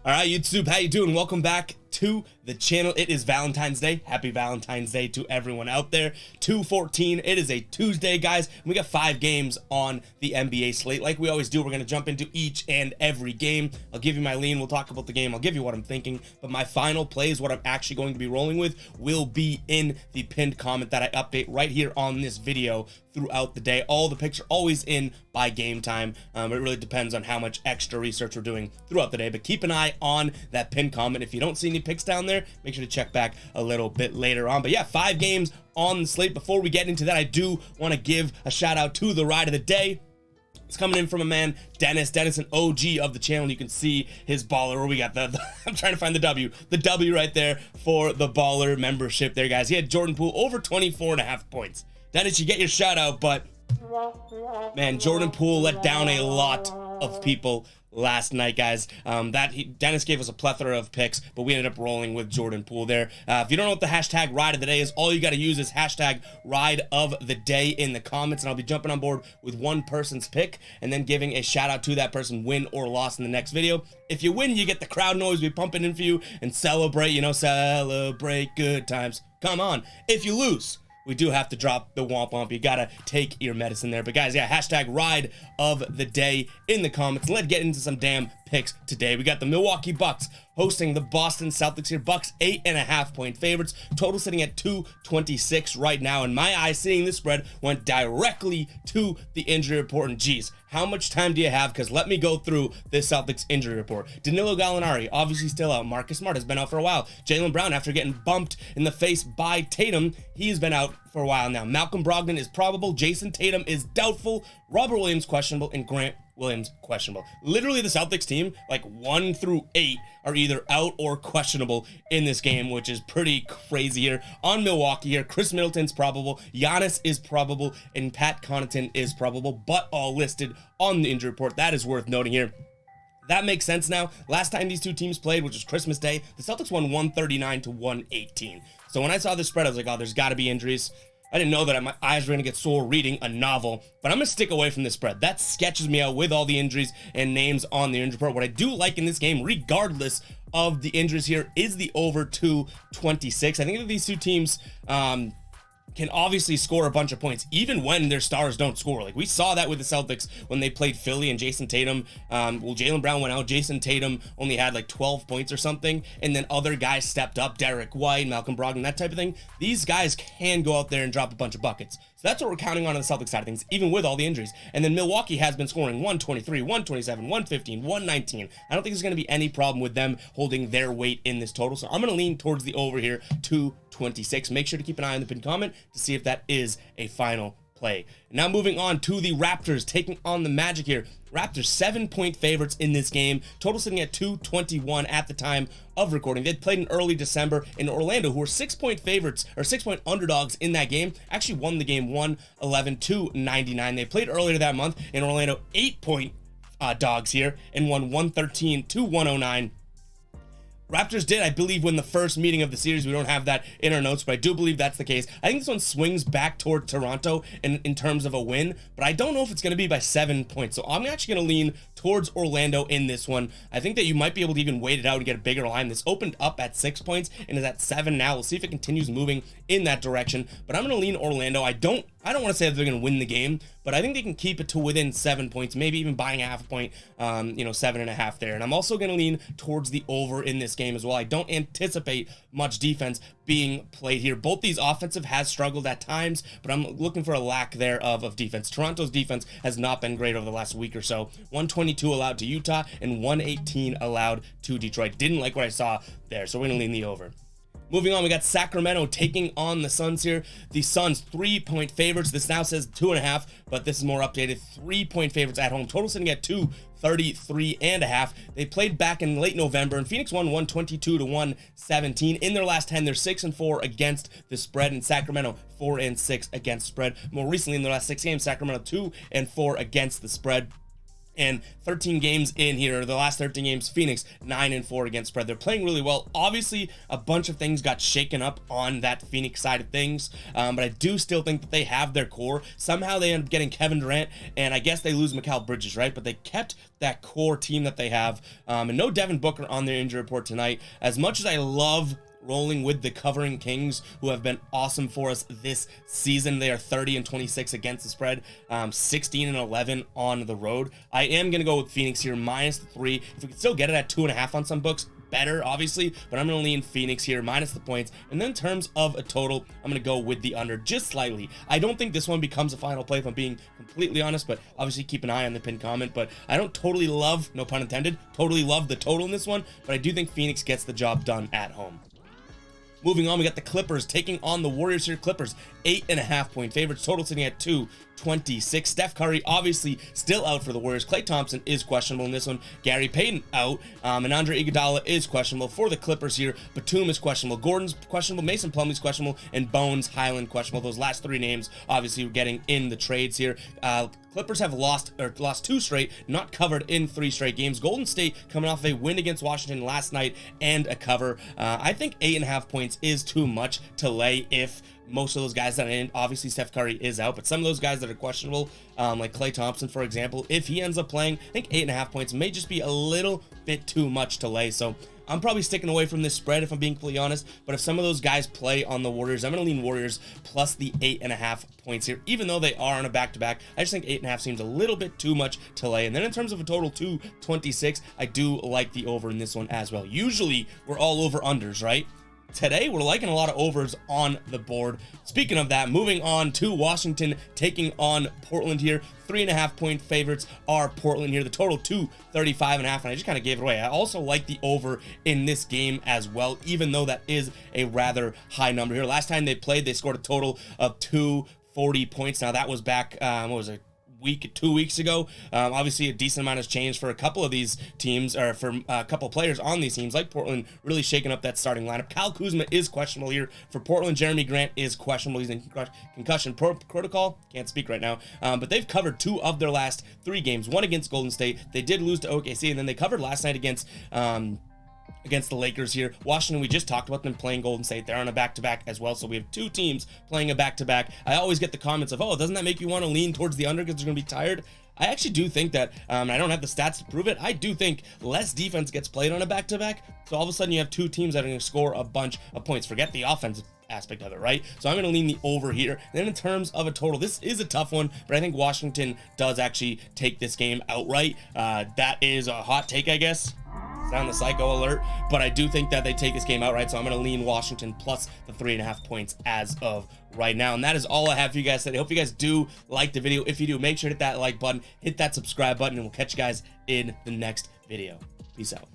All right, YouTube, how you doing? Welcome back to the channel. It is Valentine's Day. Happy Valentine's Day to everyone out there. 2/14. It is a Tuesday, guys. We got 5 games on the NBA slate. Like we always do, we're going to jump into each and every game. I'll give you my lean. We'll talk about the game. I'll give you what I'm thinking. But my final plays, what I'm actually going to be rolling with, will be in the pinned comment that I update right here on this video throughout the day. All the picks are always in by game time. It really depends on how much extra research we're doing throughout the day. But keep an eye on that pinned comment. If you don't see any picks down there, make sure to check back a little bit later on. But yeah, 5 games on the slate. Before we get into that, I do want to give a shout out to the ride of the day. It's coming in from a man, Dennis, an OG of the channel. You can see his baller, where we got the I'm trying to find the W right there for the baller membership there, guys. He had Jordan Poole over 24.5 points. Dennis, you get your shout out, but man, Jordan Poole let down a lot of people last night, guys. Dennis gave us a plethora of picks, but we ended up rolling with Jordan Poole there. If you don't know what the hashtag ride of the day is, all you got to use is hashtag ride of the day in the comments, and I'll be jumping on board with one person's pick and then giving a shout out to that person, win or loss, in the next video. If you win, you get the crowd noise we pumping in for you and celebrate, celebrate good times. Come on. If you lose, we do have to drop the womp womp. You gotta take your medicine there. But guys, yeah, hashtag ride of the day in the comments. Let's get into some damn picks today. We got the Milwaukee Bucks hosting the Boston Celtics here. Bucks 8.5 point favorites. Total sitting at 226 right now. And my eye seeing this spread went directly to the injury report. And geez, how much time do you have? Because let me go through this Celtics injury report. Danilo Gallinari, obviously still out. Marcus Smart has been out for a while. Jaylen Brown, after getting bumped in the face by Tatum, he's been out for a while now. Malcolm Brogdon is probable. Jason Tatum is doubtful. Robert Williams questionable. And Grant Williams questionable. Literally the Celtics team, like 1 through 8, are either out or questionable in this game, which is pretty crazy here. On Milwaukee here, Chris Middleton's probable, Giannis is probable, and Pat Connaughton is probable, but all listed on the injury report. That is worth noting here. That makes sense now. Last time these two teams played, which was Christmas Day, the Celtics won 139 to 118. So when I saw this spread, I was like, oh, there's got to be injuries. I didn't know that my eyes were going to get sore reading a novel, but I'm going to stick away from this spread. That sketches me out with all the injuries and names on the injury report. What I do like in this game, regardless of the injuries here, is the over 226. I think that these two teams can obviously score a bunch of points, even when their stars don't score. Like we saw that with the Celtics when they played Philly and Jason Tatum. Jaylen Brown went out. Jason Tatum only had like 12 points or something. And then other guys stepped up, Derek White, Malcolm Brogdon, that type of thing. These guys can go out there and drop a bunch of buckets. So that's what we're counting on the Celtics side of things, even with all the injuries. And then Milwaukee has been scoring 123, 127, 115, 119. I don't think there's going to be any problem with them holding their weight in this total. So I'm going to lean towards the over here, 226. Make sure to keep an eye on the pinned comment to see if that is a final play. Now moving on to the Raptors taking on the Magic here. Raptors 7-point favorites in this game. Total sitting at 221 at the time of recording. They'd played in early December in Orlando, who were 6-point favorites or 6-point underdogs in that game. Actually won the game 111 to 99. They played earlier that month in Orlando, 8-point dogs here, and won 113 to 109. Raptors did, I believe, win the first meeting of the series. We don't have that in our notes, but I do believe that's the case. I think this one swings back toward Toronto in terms of a win, but I don't know if it's going to be by 7 points. So I'm actually going to lean towards Orlando in this one. I think that you might be able to even wait it out and get a bigger line. This opened up at 6 points and is at 7 now. We'll see if it continues moving in that direction, but I'm going to lean Orlando. I don't want to say that they're going to win the game, but I think they can keep it to within 7 points, maybe even buying a half a point, 7.5 there. And I'm also going to lean towards the over in this game as well. I don't anticipate much defense being played here. Both these offensive has struggled at times, but I'm looking for a lack thereof of defense. Toronto's defense has not been great over the last week or so. 122 allowed to Utah and 118 allowed to Detroit. Didn't like what I saw there, so we're going to lean the over. Moving on, we got Sacramento taking on the Suns here. The Suns 3-point favorites. This now says 2.5, but this is more updated. 3-point favorites at home. Total sitting at 233.5. They played back in late November, and Phoenix won 122 to 117. In their last 10, they're 6-4 against the spread, and Sacramento 4-6 against the spread. More recently, in their last 6 games, Sacramento 2-4 against the spread. And 13 games in here, the last 13 games, Phoenix 9-4 against spread. They're playing really well. Obviously, a bunch of things got shaken up on that Phoenix side of things, but I do still think that they have their core. Somehow they end up getting Kevin Durant, and I guess they lose Mikal Bridges, right? But they kept that core team that they have, and no Devin Booker on their injury report tonight. As much as I love rolling with the covering Kings, who have been awesome for us this season. They are 30-26 against the spread, 16-11 on the road. I am going to go with Phoenix here, -3. If we can still get it at 2.5 on some books, better, obviously, but I'm going to lean Phoenix here, minus the points. And then in terms of a total, I'm going to go with the under just slightly. I don't think this one becomes a final play, if I'm being completely honest, but obviously keep an eye on the pinned comment. But I don't totally love, no pun intended, totally love the total in this one, but I do think Phoenix gets the job done at home. Moving on, we got the Clippers taking on the Warriors here. Clippers 8.5-point favorites, total sitting at 226. Steph Curry obviously still out for the Warriors. Klay Thompson is questionable in this one. Gary Payton out, and Andre Iguodala is questionable for the Clippers here. Batum is questionable. Gordon's questionable. Mason Plumlee's questionable, and Bones Highland questionable. Those last three names obviously we're getting in the trades here. Clippers have lost 2 straight, not covered in 3 straight games. Golden State coming off a win against Washington last night and a cover. I think 8.5 points is too much to lay if most of those guys that are in, obviously Steph Curry is out, but some of those guys that are questionable, like Klay Thompson, for example, if he ends up playing, I think 8.5 points may just be a little bit too much to lay. So I'm probably sticking away from this spread if I'm being completely honest, but if some of those guys play on the Warriors, I'm going to lean Warriors plus the 8.5 points here, even though they are on a back-to-back. I just think 8.5 seems a little bit too much to lay. And then in terms of a total 226, I do like the over in this one as well. Usually we're all over unders, right? Today, we're liking a lot of overs on the board. Speaking of that, moving on to Washington taking on Portland here. 3.5-point favorites are Portland here. The total 235.5, and I just kind of gave it away. I also like the over in this game as well, even though that is a rather high number here. Last time they played, they scored a total of 240 points. Now, that was back, what was it? 2 weeks ago. Obviously a decent amount has changed for a couple of these teams, or for a couple of players on these teams, like Portland, really shaking up that starting lineup. Kyle Kuzma is questionable here for Portland. Jeremy Grant is questionable. He's in concussion protocol. Can't speak right now. But they've covered 2 of their last 3 games. One against Golden State. They did lose to OKC, and then they covered last night against the Lakers here. Washington, we just talked about them playing Golden State. They're on a back-to-back as well, so we have 2 teams playing a back-to-back. I always get the comments of, oh, doesn't that make you want to lean towards the under because they're going to be tired? I actually do think that, I don't have the stats to prove it, I do think less defense gets played on a back-to-back, so all of a sudden you have 2 teams that are going to score a bunch of points. Forget the offensive aspect of it, right? So I'm going to lean the over here. And then in terms of a total, this is a tough one, but I think Washington does actually take this game outright. That is a hot take, I guess. Sound the psycho alert, but I do think that they take this game outright, so I'm going to lean Washington plus the 3.5 points as of right now. And that is all I have for you guys today. I hope you guys do like the video. If you do, make sure to hit that like button, hit that subscribe button, and we'll catch you guys in the next video. Peace out.